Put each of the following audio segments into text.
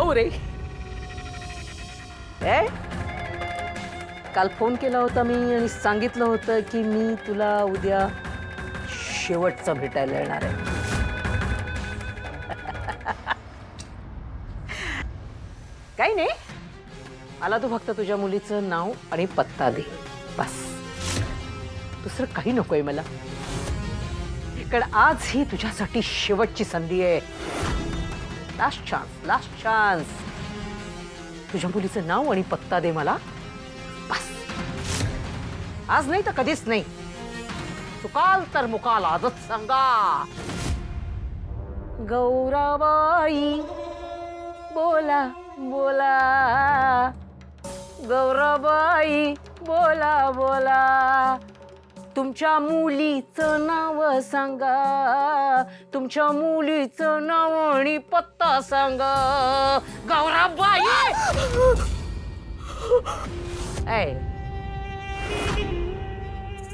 गौरे, काल फोन केला होता मी आणि सांगितलं होतं की मी तुला उद्या शेवटचं भेटायला येणार आहे. काही नाही, मला तू फक्त तुझ्या मुलीचं नाव आणि पत्ता दे, बस. दुसरं काही नकोय मला, कारण आज ही तुझ्यासाठी शेवटची संधी आहे. Last chance, last chance. तुझ्या मुलीचं नाव आणि पत्ता दे मला, बस. आज नाही तर कधीच नाही. चुकाल तर मुकाल, आजच सांगा. गौराबाई बोला बोला, गौराबाई बोला बोला, तुमच्या मुलीचं नाव सांगा, तुमच्या मुलीचं नाव आणि पत्ता सांगा. गौराबाई,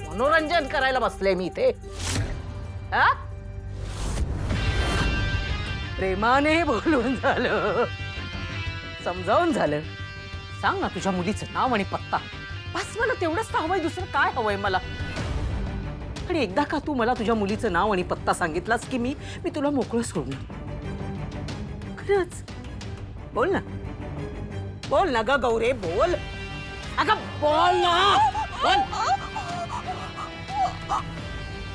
मनोरंजन करायला बसले मी इथे. प्रेमाने बोलून झालं, समजावून झालं. सांग ना तुझ्या मुलीचं नाव आणि पत्ता, बस. मला तेवढंच तर हवंय, दुसरं काय हवंय मला. आणि एकदा का तू मला तुझ्या मुलीचं नाव आणि पत्ता सांगितलास की मी तुला मोकळं सोडणार. खरंच बोल ना, बोल ना ग गौरे, बोल. अगं बोल ना, बोल.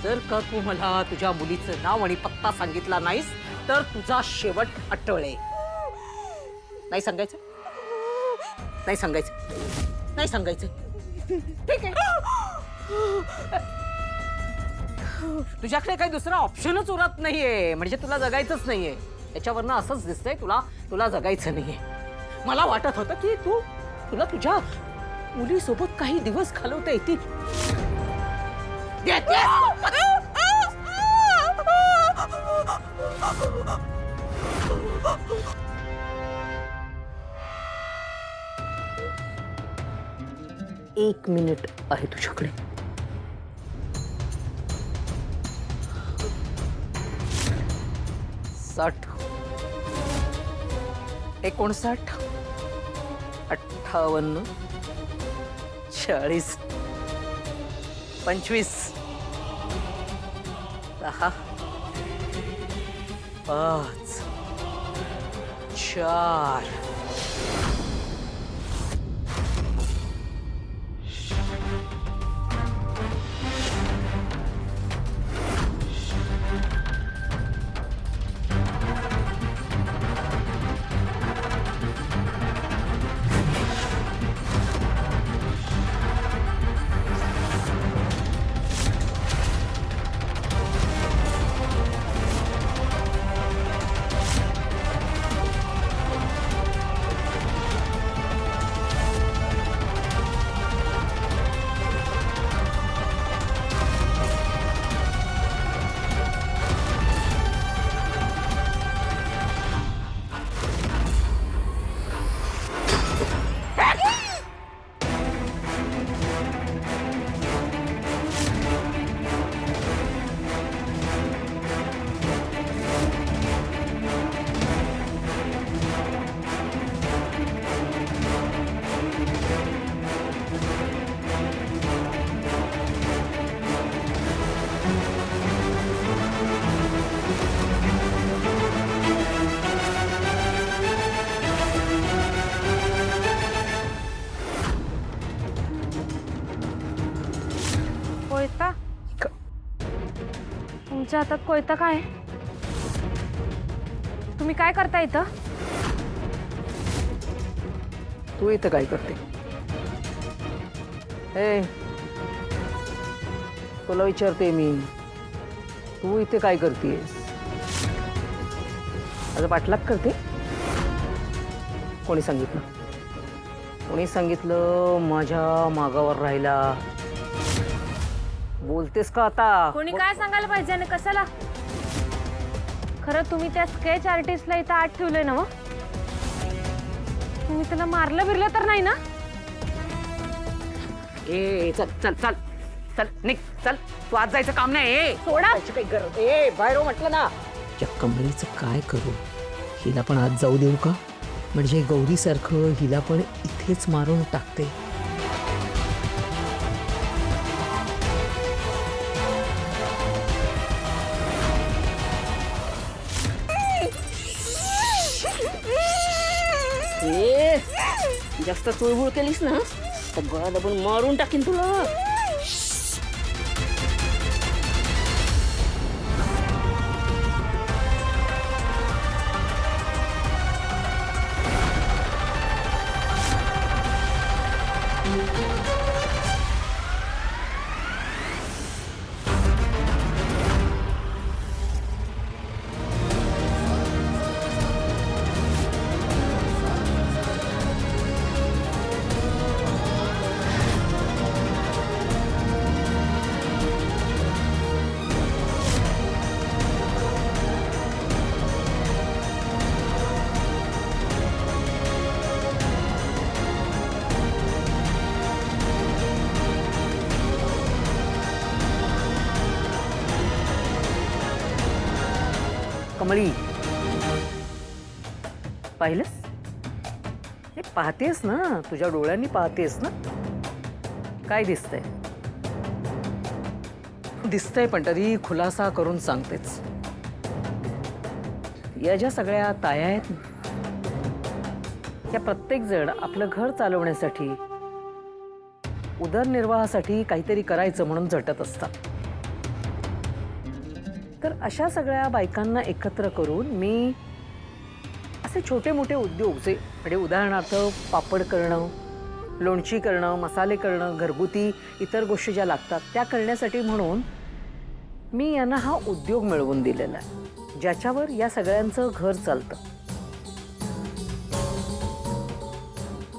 जर का तू मला तुझ्या मुलीचं नाव आणि पत्ता सांगितला नाहीस तर तुझा शेवट अटळ. नाही सांगायचं, नाही सांगायचं, नाही सांगायचं. ठीक आहे, तुझ्याकडे काही दुसरा ऑप्शनच उरत नाहीये, म्हणजे तुला जगायचंच नाहीये. त्याच्यावरनं असंच दिसतंय तुला जगायचं नाहीये. मला वाटत होतं की तुला तुझ्या मुलीसोबत काही दिवस घालवता येतील. एक मिनिट आहे तुझ्याकडे. 60, 59, 58, 40, 25, 10, 5, 4. कोयता? तुमच्या हातात कोयता काय? तुम्ही काय करता इथं? तू इथं काय करते? हे तुला विचारते मी, तू इथे काय करतेस? माझा पाठलाग करते? कोणी सांगितलं? कोणी सांगितलं माझ्या मागावर राहिला? बोलतेस का आता? कोणी काय सांगायला पाहिजे आणि कशाला? खरं तुम्ही त्या स्केच आर्टिस्टला इथं आत ठेवलंय ना? तुम्ही त्याला मारलं बिरलं तर नाही ना? ए चल चल चल चल निघ, चल. तू आज जायचं काम नाही. ए सोडा. काही गरज. ए बाहेर म्हटलं ना. या कमळीचं काय करू? हिला पण आज जाऊ देऊ का? म्हणजे गौरीसारखं हिला पण इथेच मारून टाकते. ए, जास्त चुळबुळ केलीस ना तर गळा दाबून मारून टाकीन तुला. कमळी, पाहिलंस? हे पाहतेस ना, तुझ्या डोळ्यांनी पाहतेस ना. काय दिसतंय? दिसतंय पण तरी खुलासा करून सांगतेच. या ज्या सगळ्या ताया आहेत ना, या प्रत्येक जण आपलं घर चालवण्यासाठी, उदरनिर्वाहासाठी काहीतरी करायचं म्हणून झटत असतात. तर अशा सगळ्या बायकांना एकत्र करून मी असे छोटे मोठे उद्योग, जे म्हणजे उदाहरणार्थ पापड करणं, लोणची करणं, मसाले करणं, घरगुती इतर गोष्टी ज्या लागतात त्या करण्यासाठी म्हणून मी यांना हा उद्योग मिळवून दिलेला आहे, ज्याच्यावर या सगळ्यांचं घर चालतं.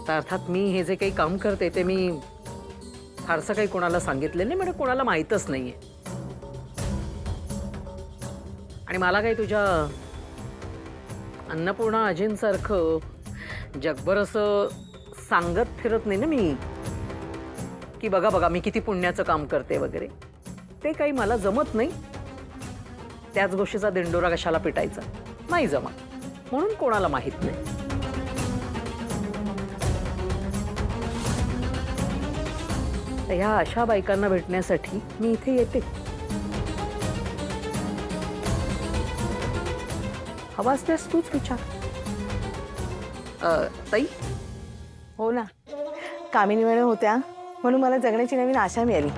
तर अर्थात मी हे जे काही काम करते ते मी फारसं काही कोणाला सांगितलं नाही, म्हणजे कोणाला माहीतच नाहीये. आणि मला काही तुझ्या अन्नपूर्णा आजींसारखं जगभर असं सांगत फिरत नाही ना मी, की बघा बघा मी किती पुण्याचं काम करते वगैरे. ते काही मला जमत नाही. त्याच गोष्टीचा दिंडोरा कशाला पिटायचा, नाही जमत, म्हणून कोणाला माहीत नाही. तर ह्या अशा बायकांना भेटण्यासाठी मी इथे येते. हवा असल्यास तूच विचार. ताई? हो ना, कामिनी मॅडम होत्या म्हणून मला जगण्याची नवीन आशा मिळाली.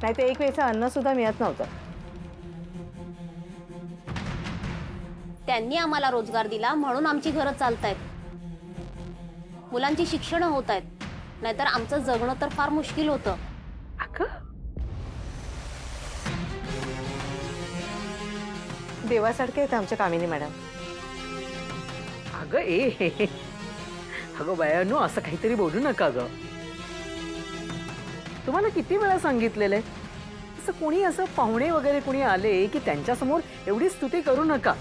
नाही तर एक वेळचं अन्न सुद्धा मिळत नव्हतं. त्यांनी आम्हाला रोजगार दिला म्हणून आमची घरं चालतायत, मुलांची शिक्षणं होत आहेत. नाहीतर आमचं जगणं तर फार मुश्किल होतं. अगं देवासारखे आहेत आमच्या कामिनी मॅडम. अगं अगं बायानो, असं काहीतरी बोलू नका ग. तुम्हाला किती वेळा सांगितलेलं आहे, असं कोणी असं पाहुणे वगैरे कोणी आले की त्यांच्यासमोर एवढी स्तुती करू नका.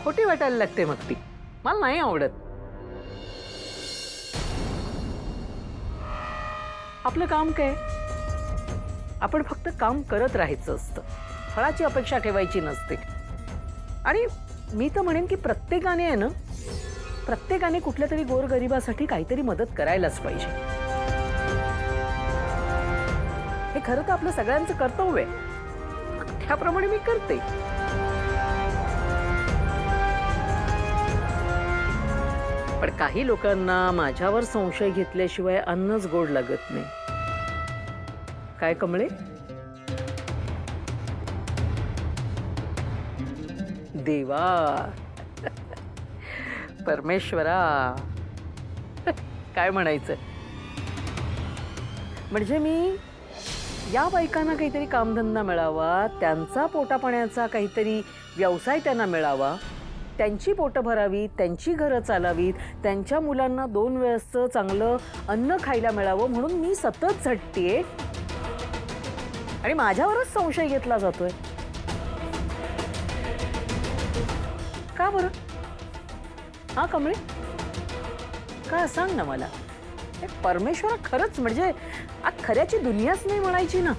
खोटी वाटायला लागते मग ती. मला नाही आवडत. आपलं काम काय, आपण फक्त काम करत राहायचं असतं, फळाची अपेक्षा ठेवायची नसते. आणि मी तर म्हणेन की प्रत्येकाने आहे ना, प्रत्येकाने कुठल्या तरी गोरगरिबासाठी काहीतरी मदत करायलाच पाहिजे. हे खरं तर आपलं सगळ्यांचं कर्तव्य आहे, त्याप्रमाणे मी करते. पण काही लोकांना माझ्यावर संशय घेतल्याशिवाय अन्नच गोड लागत नाही. काय कमळे? देवा, परमेश्वरा, काय म्हणायचं. म्हणजे मी या बायकांना काहीतरी कामधंदा मिळावा, त्यांचा पोटापाण्याचा काहीतरी व्यवसाय त्यांना मिळावा, त्यांची पोटं भरावीत, त्यांची घरं चालावीत, त्यांच्या मुलांना 2 वेळचं चांगलं अन्न खायला मिळावं म्हणून मी सतत झटतेय. आणि माझ्यावरच संशय घेतला जातोय. का बरं? हा कमळे, काय सांग ना मला. परमेश्वरा, खरंच म्हणजे खऱ्याची दुनियाच नाही म्हणायची ना.